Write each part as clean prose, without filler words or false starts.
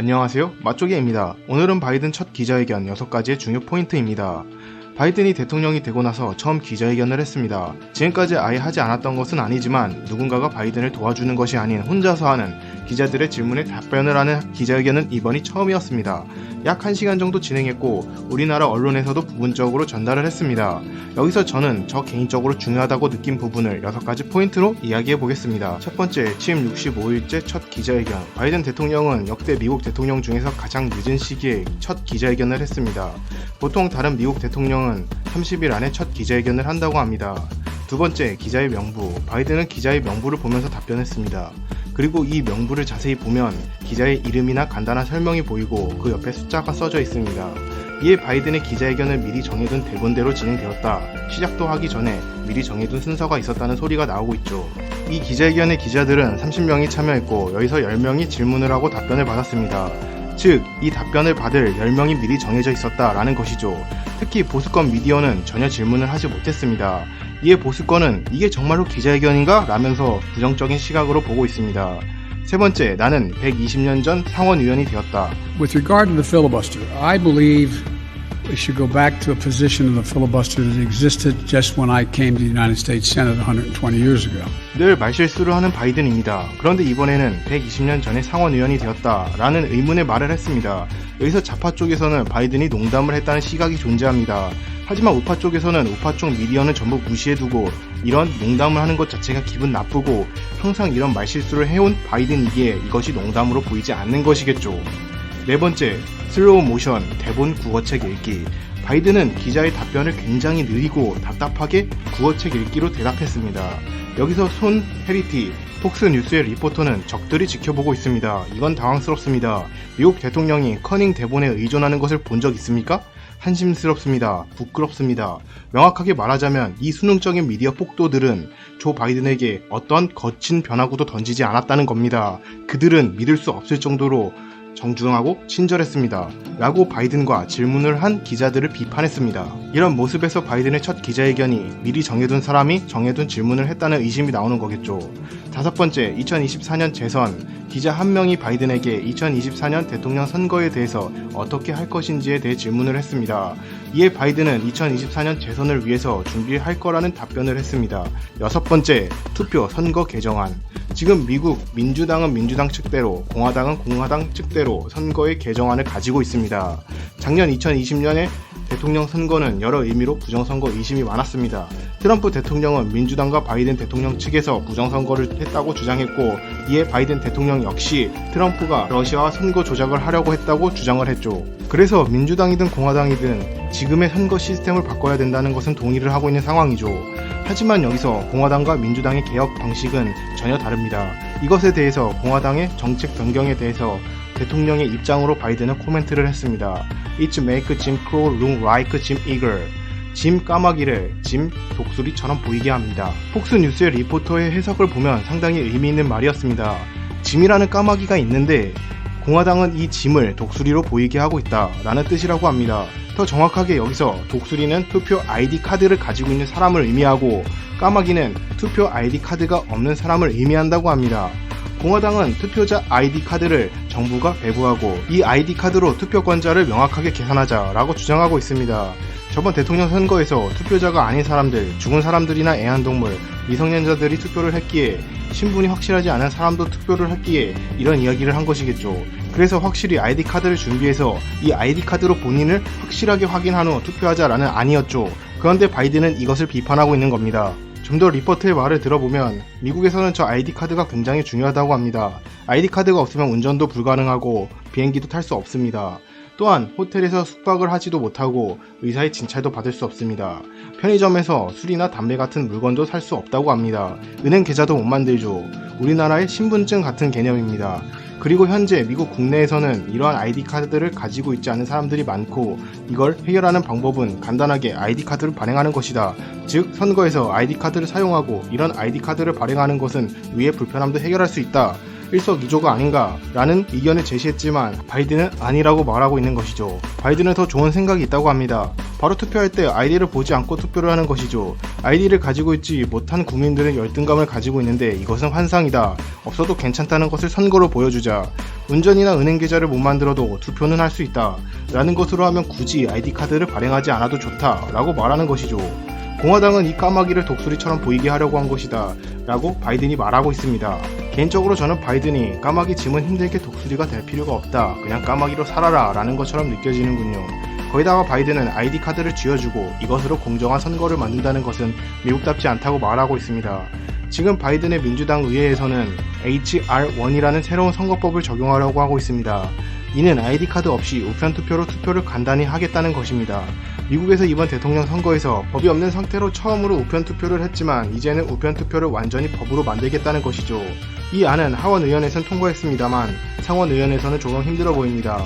안녕하세요, 맛조개입니다. 오늘은 바이든 첫 기자회견 6가지의 중요 포인트입니다. 바이든이 대통령이 되고 나서 처음 기자회견을 했습니다. 지금까지 아예 하지 않았던 것은 아니지만 누군가가 바이든을 도와주는 것이 아닌 혼자서 하는 기자들의 질문에 답변을 하는 기자회견은 이번이 처음이었습니다. 약 1시간 정도 진행했고 우리나라 언론에서도 부분적으로 전달을 했습니다. 여기서 저는 저 개인적으로 중요하다고 느낀 부분을 6가지 포인트로 이야기해 보겠습니다. 첫 번째, 취임 65일째 첫 기자회견. 바이든 대통령은 역대 미국 대통령 중에서 가장 늦은 시기에 첫 기자회견을 했습니다. 보통 다른 미국 대통령은 30일 안에 첫 기자회견을 한다고 합니다. 두 번째, 기자의 명부. 바이든은 기자의 명부를 보면서 답변했습니다. 그리고 이 명부를 자세히 보면 기자의 이름이나 간단한 설명이 보이고 그 옆에 숫자가 써져 있습니다. 이에 바이든의 기자회견을 미리 정해둔 대본대로 진행되었다. 시작도 하기 전에 미리 정해둔 순서가 있었다는 소리가 나오고 있죠. 이 기자회견의 기자들은 30명이 참여했고 여기서 10명이 질문을 하고 답변을 받았습니다. 즉, 이 답변을 받을 10명이 미리 정해져 있었다라는 것이죠. 특히 보수권 미디어는 전혀 질문을 하지 못했습니다. 이에 보수권은 이게 정말로 기자회견인가? 라면서 부정적인 시각으로 보고 있습니다. 세 번째, 나는 120년 전 상원의원이 되었다. With regard to the filibuster, I believe we should go back to a position of the filibuster that existed just when I came to the United States Senate 120 years ago. 늘 말실수를 하는 바이든입니다. 그런데 이번에는 120년 전에 상원의원이 되었다라는 의문의 말을 했습니다. 여기서 좌파 쪽에서는 바이든이 농담을 했다는 시각이 존재합니다. 하지만 우파 쪽에서는 우파 쪽 미디어는 전부 무시해두고 이런 농담을 하는 것 자체가 기분 나쁘고 항상 이런 말실수를 해온 바이든이기에 이것이 농담으로 보이지 않는 것이겠죠. 네 번째, 슬로우 모션, 대본 국어책 읽기. 바이든은 기자의 답변을 굉장히 느리고 답답하게 국어책 읽기로 대답했습니다. 여기서 손 헤리티, 폭스뉴스의 리포터는 적들이 지켜보고 있습니다. 이건 당황스럽습니다. 미국 대통령이 커닝 대본에 의존하는 것을 본 적 있습니까? 한심스럽습니다. 부끄럽습니다. 명확하게 말하자면 이 수능적인 미디어 폭도들은 조 바이든에게 어떤 거친 변화구도 던지지 않았다는 겁니다. 그들은 믿을 수 없을 정도로 정중하고 친절했습니다. 라고 바이든과 질문을 한 기자들을 비판했습니다. 이런 모습에서 바이든의 첫 기자회견이 미리 정해둔 사람이 정해둔 질문을 했다는 의심이 나오는 거겠죠. 다섯 번째, 2024년 재선. 기자 한 명이 바이든에게 2024년 대통령 선거에 대해서 어떻게 할 것인지에 대해 질문을 했습니다. 이에 바이든은 2024년 재선을 위해서 준비할 거라는 답변을 했습니다. 여섯 번째, 투표 선거 개정안. 지금 미국 민주당은 민주당 측대로, 공화당은 공화당 측대로 선거의 개정안을 가지고 있습니다. 작년 2020년에 대통령 선거는 여러 의미로 부정선거 의심이 많았습니다. 트럼프 대통령은 민주당과 바이든 대통령 측에서 부정선거를 했다고 주장했고 이에 바이든 대통령 역시 트럼프가 러시아와 선거 조작을 하려고 했다고 주장을 했죠. 그래서 민주당이든 공화당이든 지금의 선거 시스템을 바꿔야 된다는 것은 동의를 하고 있는 상황이죠. 하지만 여기서 공화당과 민주당의 개혁 방식은 전혀 다릅니다. 이것에 대해서 공화당의 정책 변경에 대해서 대통령의 입장으로 바이든은 코멘트를 했습니다. It's make Jim Crow look like Jim Eagle. 짐 까마귀를 짐 독수리처럼 보이게 합니다. 폭스뉴스의 리포터의 해석을 보면 상당히 의미 있는 말이었습니다. 짐이라는 까마귀가 있는데 공화당은 이 짐을 독수리로 보이게 하고 있다라는 뜻이라고 합니다. 더 정확하게 여기서 독수리는 투표 ID 카드를 가지고 있는 사람을 의미하고 까마귀는 투표 ID 카드가 없는 사람을 의미한다고 합니다. 공화당은 투표자 ID 카드를 정부가 배부하고 이 ID 카드로 투표권자를 명확하게 계산하자라고 주장하고 있습니다. 저번 대통령 선거에서 투표자가 아닌 사람들, 죽은 사람들이나 애완동물, 미성년자들이 투표를 했기에 신분이 확실하지 않은 사람도 투표를 했기에 이런 이야기를 한 것이겠죠. 그래서 확실히 ID 카드를 준비해서 이 ID 카드로 본인을 확실하게 확인한 후 투표하자라는 안이었죠. 그런데 바이든은 이것을 비판하고 있는 겁니다. 좀 더 리포트의 말을 들어보면 미국에서는 저 ID 카드가 굉장히 중요하다고 합니다. ID 카드가 없으면 운전도 불가능하고 비행기도 탈 수 없습니다. 또한 호텔에서 숙박을 하지도 못하고 의사의 진찰도 받을 수 없습니다. 편의점에서 술이나 담배 같은 물건도 살 수 없다고 합니다. 은행 계좌도 못 만들죠. 우리나라의 신분증 같은 개념입니다. 그리고 현재 미국 국내에서는 이러한 ID 카드를 가지고 있지 않은 사람들이 많고 이걸 해결하는 방법은 간단하게 ID 카드를 발행하는 것이다. 즉 선거에서 ID 카드를 사용하고 이런 ID 카드를 발행하는 것은 위의 불편함도 해결할 수 있다. 일석이조가 아닌가 라는 의견을 제시했지만 바이든은 아니라고 말하고 있는 것이죠. 바이든은 더 좋은 생각이 있다고 합니다. 바로 투표할 때 아이디를 보지 않고 투표를 하는 것이죠. 아이디를 가지고 있지 못한 국민들은 열등감을 가지고 있는데 이것은 환상이다. 없어도 괜찮다는 것을 선거로 보여주자. 운전이나 은행 계좌를 못 만들어도 투표는 할 수 있다. 라는 것으로 하면 굳이 아이디 카드를 발행하지 않아도 좋다. 라고 말하는 것이죠. 공화당은 이 까마귀를 독수리처럼 보이게 하려고 한 것이다. 라고 바이든이 말하고 있습니다. 개인적으로 저는 바이든이 까마귀 짐은 힘들게 독수리가 될 필요가 없다. 그냥 까마귀로 살아라. 라는 것처럼 느껴지는군요. 거기다가 바이든은 아이디 카드를 쥐어주고 이것으로 공정한 선거를 만든다는 것은 미국답지 않다고 말하고 있습니다. 지금 바이든의 민주당 의회에서는 HR1이라는 새로운 선거법을 적용하려고 하고 있습니다. 이는 아이디 카드 없이 우편투표로 투표를 간단히 하겠다는 것입니다. 미국에서 이번 대통령 선거에서 법이 없는 상태로 처음으로 우편투표를 했지만 이제는 우편투표를 완전히 법으로 만들겠다는 것이죠. 이 안은 하원의원에서는 통과했습니다만 상원의원에서는 조금 힘들어 보입니다.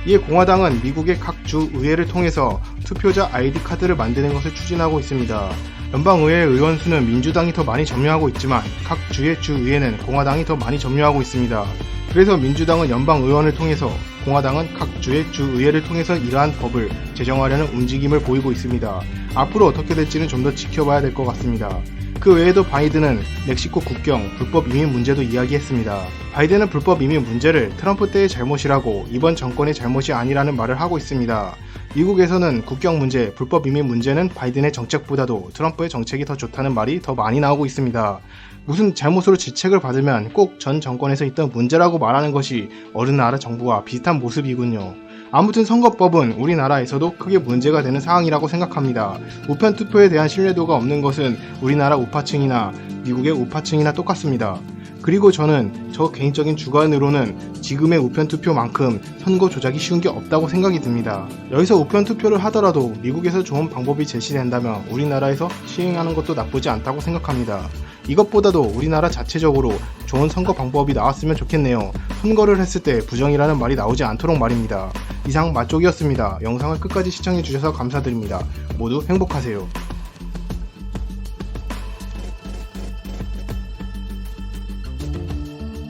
이에 공화당은 미국의 각 주 의회를 통해서 투표자 아이디 카드를 만드는 것을 추진하고 있습니다. 연방의회 의원 수는 민주당이 더 많이 점유하고 있지만 각 주의 주의회는 공화당이 더 많이 점유하고 있습니다. 그래서 민주당은 연방의원을 통해서 공화당은 각 주의 주의회를 통해서 이러한 법을 제정하려는 움직임을 보이고 있습니다. 앞으로 어떻게 될지는 좀 더 지켜봐야 될 것 같습니다. 그 외에도 바이든은 멕시코 국경 불법 이민 문제도 이야기했습니다. 바이든은 불법 이민 문제를 트럼프 때의 잘못이라고 이번 정권의 잘못이 아니라는 말을 하고 있습니다. 미국에서는 국경 문제, 불법 이민 문제는 바이든의 정책보다도 트럼프의 정책이 더 좋다는 말이 더 많이 나오고 있습니다. 무슨 잘못으로 지책을 받으면 꼭 전 정권에서 있던 문제라고 말하는 것이 어느 나라 정부와 비슷한 모습이군요. 아무튼 선거법은 우리나라에서도 크게 문제가 되는 사항이라고 생각합니다. 우편투표에 대한 신뢰도가 없는 것은 우리나라 우파층이나 미국의 우파층이나 똑같습니다. 그리고 저는 저 개인적인 주관으로는 지금의 우편투표만큼 선거 조작이 쉬운 게 없다고 생각이 듭니다. 여기서 우편투표를 하더라도 미국에서 좋은 방법이 제시된다면 우리나라에서 시행하는 것도 나쁘지 않다고 생각합니다. 이것보다도 우리나라 자체적으로 좋은 선거 방법이 나왔으면 좋겠네요. 선거를 했을 때 부정이라는 말이 나오지 않도록 말입니다. 이상 맛쪽이었습니다. 영상을 끝까지 시청해주셔서 감사드립니다. 모두 행복하세요.